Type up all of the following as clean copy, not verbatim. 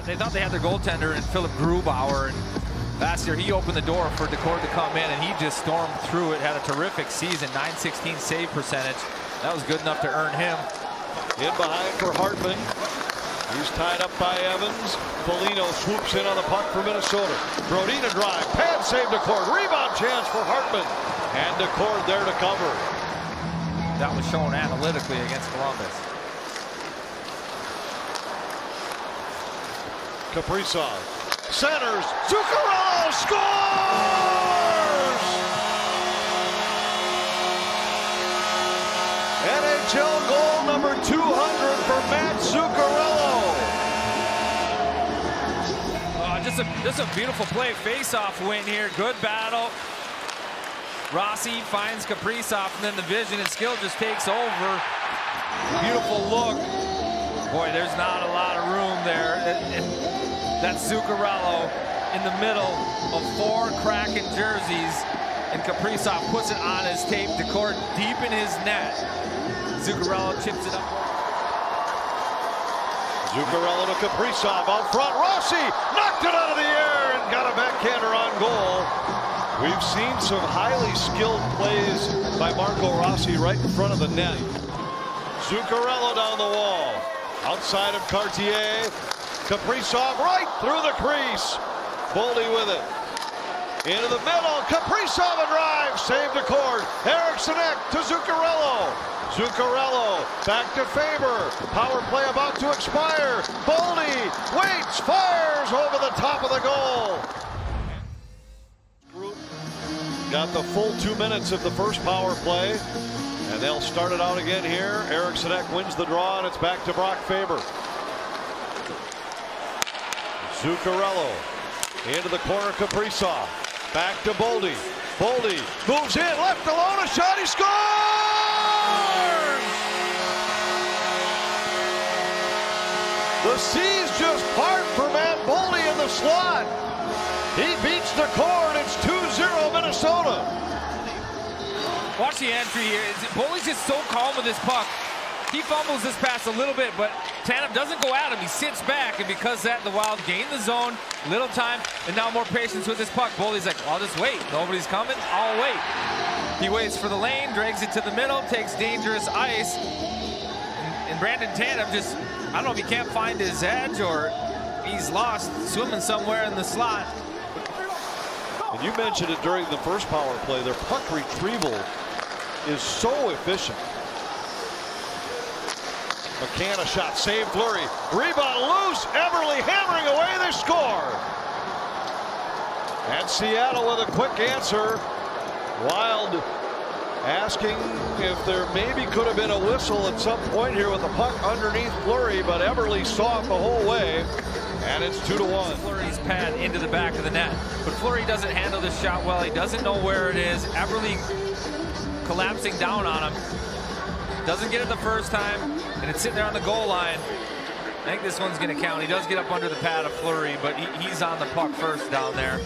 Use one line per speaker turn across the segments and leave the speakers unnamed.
they thought they had their goaltender in Philip Grubauer, and last year he opened the door for Decord to come in, and he just stormed through it. Had a terrific season, .916 save percentage. That was good enough to earn him.
In behind for Hartman. He's tied up by Evans. Foligno swoops in on the puck for Minnesota. Brodina drive, pad save Decord, rebound chance for Hartman, and Decord there to cover.
That was shown analytically against Columbus.
Kaprizov centers, Zuccarello scores! NHL goal number 200 for Matt Zuccarello.
Just a beautiful play, face-off win here. Good battle. Rossi finds Kaprizov, and then the vision and skill just takes over. Beautiful look. Boy, there's not a lot of room there. That's Zuccarello in the middle of 4 Kraken jerseys, and Kaprizov puts it on his tape. Decord deep in his net. Zuccarello chips it up.
Zuccarello to Kaprizov out front. Rossi knocked it out of the air and got a backhander on goal. We've seen some highly skilled plays by Marco Rossi right in front of the net. Zuccarello down the wall. Outside of Cartier. Kaprizov right through the crease. Boldy with it. Into the middle. Kaprizov a drive. Save Decord. Eriksson to Zuccarello. Zuccarello back to Faber. Power play about to expire. Boldy waits, fires over the top of the goal. Got the full 2 minutes of the first power play, and they'll start it out again here. Eriksson wins the draw, and it's back to Brock Faber. Zuccarello into the corner. Kaprizov back to Boldy. Boldy moves in, left alone, a shot, he scores! The seas just part for Matt Boldy in the slot. He beats Decord. It's 2-0 Minnesota.
Watch the entry here. Boldy's just so calm with his puck. He fumbles this pass a little bit, but Tanev doesn't go at him. He sits back, and because of that, the Wild gain the zone, little time, and now more patience with his puck. Boldy's like, I'll just wait. Nobody's coming. I'll wait. He waits for the lane, drags it to the middle, takes dangerous ice, and Brandon Tanev just, I don't know if he can't find his edge or he's lost, swimming somewhere in the slot.
And you mentioned it during the first power play. Their puck retrieval is so efficient. McCann a shot, save Fleury. Rebound loose, Eberle hammering away, they score. And Seattle with a quick answer. Wild asking if there maybe could have been a whistle at some point here with the puck underneath Fleury, but Eberle saw it the whole way. And it's 2-1.
Fleury's pad into the back of the net. But Fleury doesn't handle this shot well. He doesn't know where it is. Eberle collapsing down on him. Doesn't get it the first time, and it's sitting there on the goal line. I think this one's going to count. He does get up under the pad of Fleury, but he's on the puck first down there.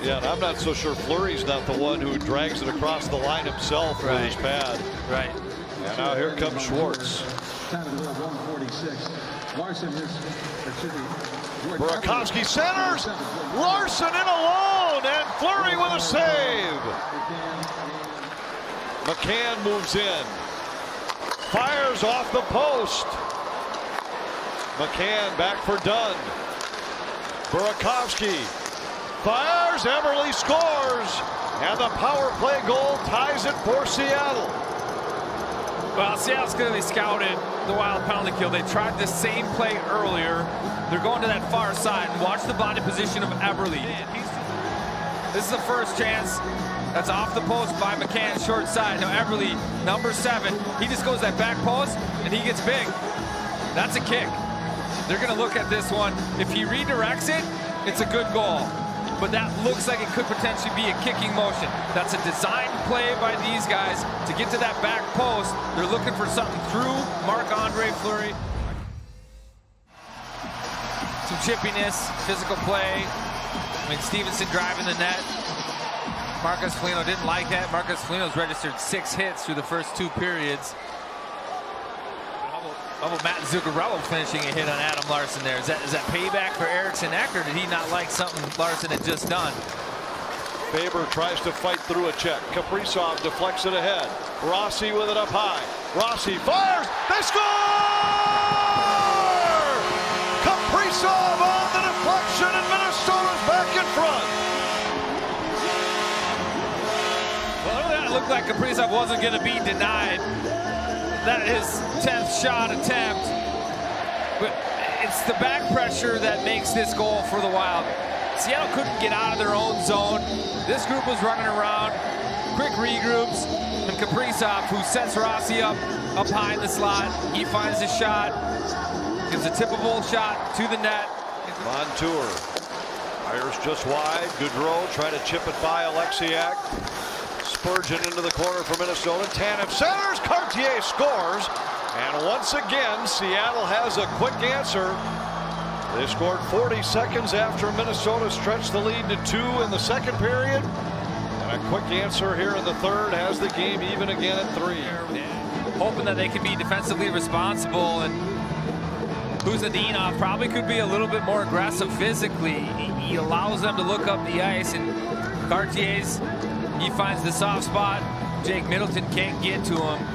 Yeah, and I'm not so sure Fleury's not the one who drags it across the line himself with his pad.
Right.
And now here comes Schwartz. Burakovsky centers. Larson in alone, and Fleury with a save. McCann moves in. Fires off the post. McCann back for Dunn. Burakovsky fires. Eberle scores. And the power play goal ties it for Seattle.
Well, Seattle's clearly scouted the Wild penalty kill. They tried the same play earlier. They're going to that far side, and watch the body position of Eberle. This is the first chance. That's off the post by McCann, short side. Now Eberle, number 7, he just goes that back post, and he gets big. That's a kick. They're going to look at this one. If he redirects it, it's a good goal. But that looks like it could potentially be a kicking motion. That's a design play by these guys to get to that back post. They're looking for something through Marc-Andre Fleury. Some chippiness, physical play. I mean, Stevenson driving the net. Marcus Foligno didn't like that. Marcus Foligno's registered 6 hits through the first 2 periods. How about Matt Zuccarello finishing a hit on Adam Larsson there? Is that payback for Eriksson Ek, or did he not like something Larsson had just done?
Faber tries to fight through a check. Kaprizov deflects it ahead. Rossi with it up high. Rossi fires. They score! Kaprizov on the deflection, and Minnesota's back in front.
Well, that looked like Kaprizov wasn't going to be denied. That is his 10th shot attempt. But it's the back pressure that makes this goal for the Wild. Seattle couldn't get out of their own zone. This group was running around. Quick regroups. And Kaprizov, who sets Rossi up high in the slot. He finds his shot. Gives a tippable shot to the net.
Montour fires just wide. Gaudreau trying to chip it by Alexiak. Spurgeon into the corner for Minnesota. Tanev centers. Cartier scores. And once again, Seattle has a quick answer. They scored 40 seconds after Minnesota stretched the lead to 2 in the second period. And a quick answer here in the third has the game even again at 3.
Hoping that they can be defensively responsible, and Kuzadinov probably could be a little bit more aggressive physically. He allows them to look up the ice, and Cartier's, he finds the soft spot. Jake Middleton can't get to him.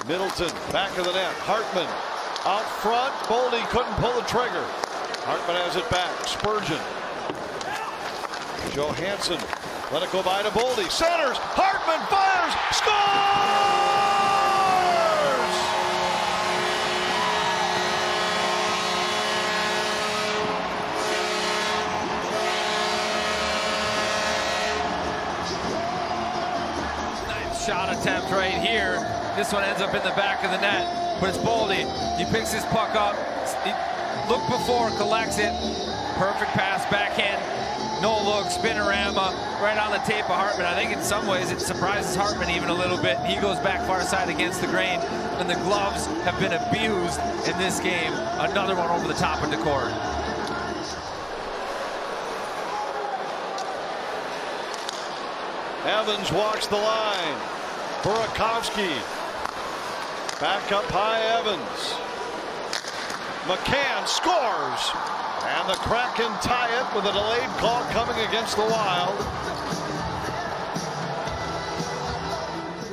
Middleton back of the net. Hartman out front. Boldy couldn't pull the trigger. Hartman has it back. Spurgeon. Johansson let it go by to Boldy. Centers. Hartman fires.
Scores! Nice shot attempt right here. This one ends up in the back of the net. But it's Boldy. He picks his puck up. Look before, collects it. Perfect pass, backhand. No look, spinorama, right on the tape of Hartman. I think in some ways it surprises Hartman even a little bit. He goes back far side against the grain, and the gloves have been abused in this game. Another one over the top of the court.
Evans walks the line. Burakovsky. Back up high, Evans. McCann scores. And the Kraken tie it with a delayed call coming against the Wild.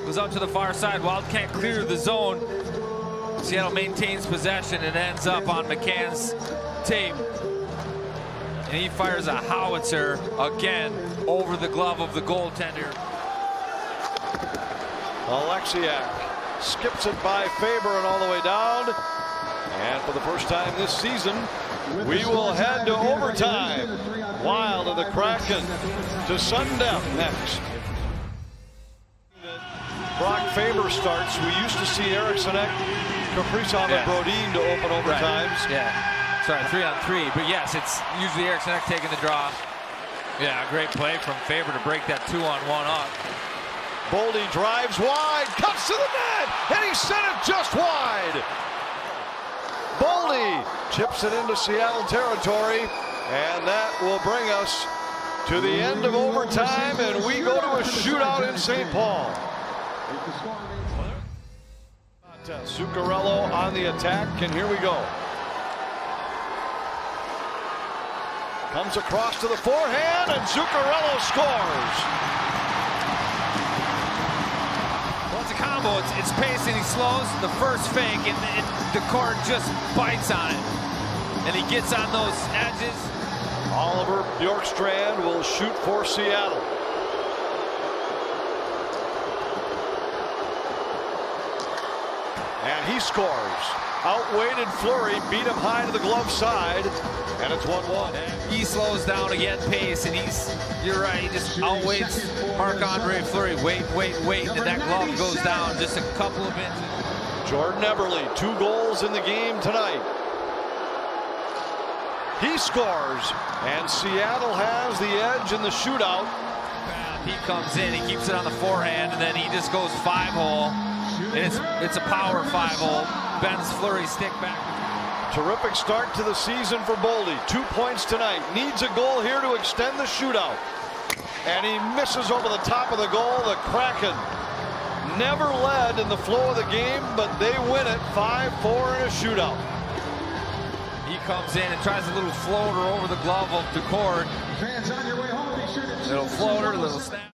Goes out to the far side. Wild can't clear the zone. Seattle maintains possession and ends up on McCann's tape. And he fires a howitzer again over the glove of the goaltender.
Alexiak skips it by Faber and all the way down. And for the first time this season, we will head to overtime. Wild of the Kraken to sudden death next. Brock Faber starts. We used to see Eriksson Ek, Kaprizov, and Brodin to open overtimes.
Right. Yeah. Sorry, 3-on-3. But yes, it's usually Eriksson Ek taking the draw. Yeah, great play from Faber to break that 2-on-1 up.
Boldy drives wide, cuts to the net, and he sent it just wide. Boldy chips it into Seattle territory, and that will bring us to the end of overtime, and we go to a shootout in St. Paul. Zuccarello on the attack, and here we go. Comes across to the forehand, and Zuccarello scores.
Well, it's a combo. It's pace, and he slows the first fake, and the court just bites on it. And he gets on those edges.
Oliver Bjorkstrand will shoot for Seattle. And he scores. Outweighted Fleury, beat him high to the glove side, and it's 1-1.
He slows down again, pace, and you're right, he just outweighs Marc-Andre Fleury. Wait, and that glove goes down just a couple of inches.
Jordan Eberle, 2 goals in the game tonight. He scores, and Seattle has the edge in the shootout.
He comes in, he keeps it on the forehand, and then he just goes 5-hole. And it's a power 5-hole. Bends Fleury's stick back.
Terrific start to the season for Boldy. 2 points tonight. Needs a goal here to extend the shootout. And he misses over the top of the goal. The Kraken never led in the flow of the game, but they win it 5-4 in a shootout.
He comes in and tries a little floater over the glove of Decord.
Fans on your way home, be sure to
Little floater, little snap.